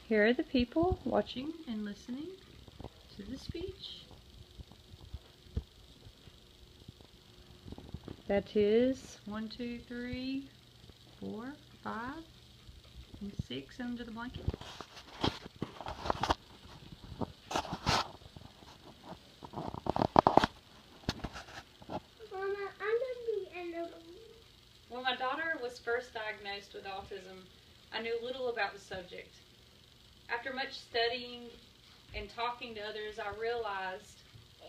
Here are the people watching and listening to the speech. That is 1, 2, 3, 4, 5, and 6 under the blanket. When my daughter was first diagnosed with autism, I knew little about the subject. After much studying and talking to others, I realized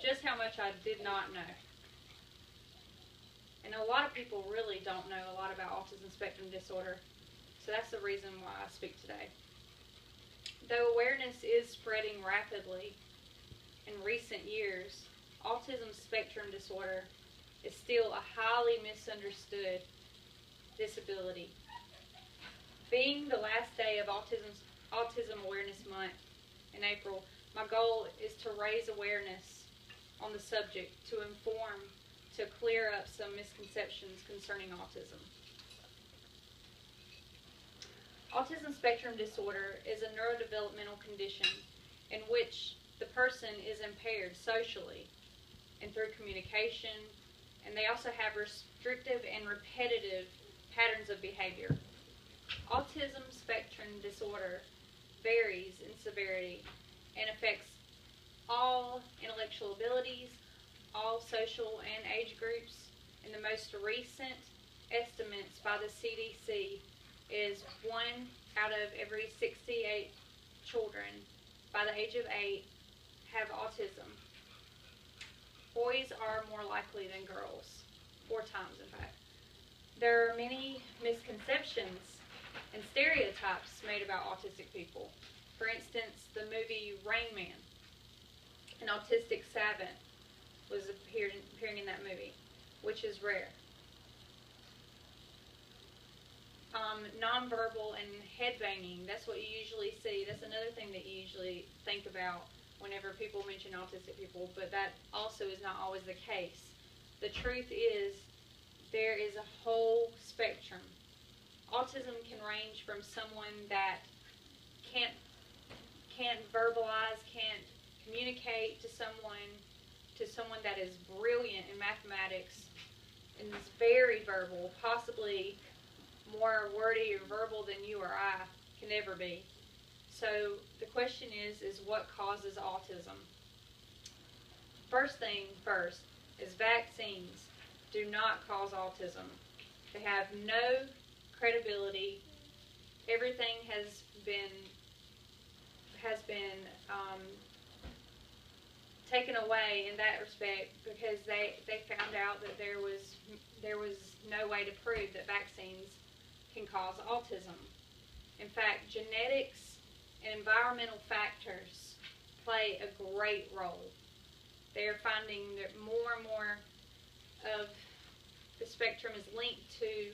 just how much I did not know. And a lot of people really don't know a lot about autism spectrum disorder, so that's the reason why I speak today. Though awareness is spreading rapidly in recent years, autism spectrum disorder is still a highly misunderstood disability. Being the last day of Autism Awareness Month in April, my goal is to raise awareness on the subject, to inform, to clear up some misconceptions concerning autism. Autism spectrum disorder is a neurodevelopmental condition in which the person is impaired socially and through communication, and they also have restrictive and repetitive patterns of behavior. Autism spectrum disorder varies in severity and affects all intellectual abilities, all social and age groups, and the most recent estimates by the CDC is 1 out of every 68 children by the age of 8 have autism. Boys are more likely than girls, 4 times in fact. There are many misconceptions and stereotypes made about autistic people. For instance, the movie Rain Man, an autistic savant was appearing in that movie, which is rare. Nonverbal and head banging, that's what you usually see. That's another thing that you usually think about whenever people mention autistic people, but that also is not always the case. The truth is, there is a whole spectrum. Autism can range from someone that can't verbalize, can't communicate to someone that is brilliant in mathematics and is very verbal, possibly more wordy or verbal than you or I can ever be. So the question is what causes autism? First thing first is vaccines do not cause autism. They have no credibility. Everything has been taken away in that respect because they found out that there was no way to prove that vaccines can cause autism. In fact, genetics and environmental factors play a great role. They are finding that more and more of the spectrum is linked to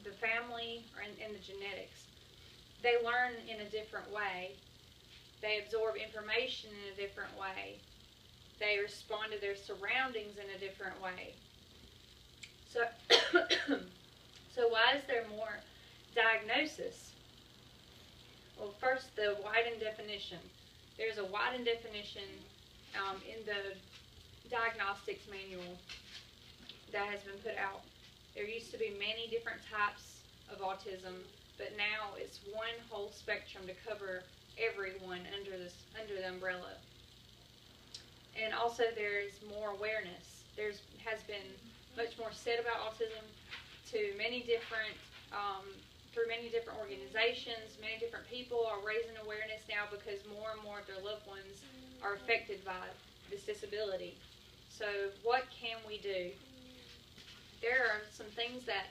the family and the genetics. They learn in a different way. They absorb information in a different way. They respond to their surroundings in a different way. So, so why is there more diagnosis? Well, first, the widened definition. There's a widened definition in the diagnostics manual that has been put out. There used to be many different types of autism, but now it's one whole spectrum to cover everyone under the umbrella. And also there's more awareness. There has been much more said about autism to many different through many different organizations. Many different people are raising awareness now because more and more of their loved ones are affected by this disability. So what can we do? There are some things that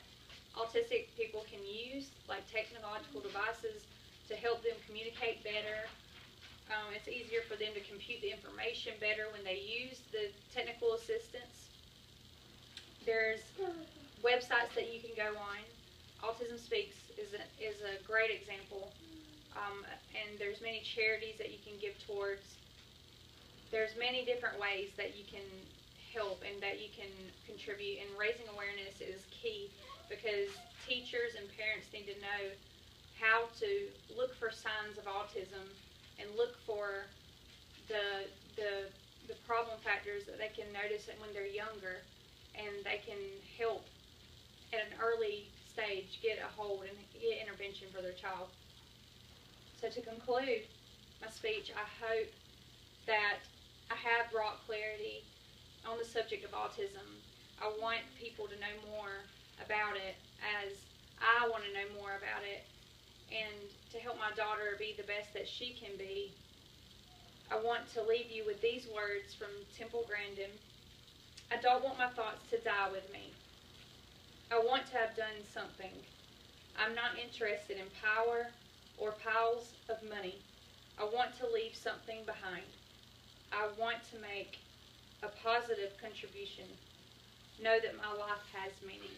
autistic people can use, like technological devices, to help them communicate better. It's easier for them to compute the information better when they use the technical assistance. There's websites that you can go on. Autism Speaks is a great example, and there's many charities that you can give towards. There's many different ways that you can help and that you can contribute, and raising awareness is key because teachers and parents need to know how to look for signs of autism and look for the problem factors that they can notice when they're younger, and they can help at an early stage get a hold and get intervention for their child. So to conclude my speech, I hope that I have brought clarity on the subject of autism. I want people to know more about it, as I want to know more about it, and to help my daughter be the best that she can be. I want to leave you with these words from Temple Grandin. I don't want my thoughts to die with me. I want to have done something. I'm not interested in power or piles of money. I want to leave something behind. I want to make a positive contribution. Know that my life has meaning.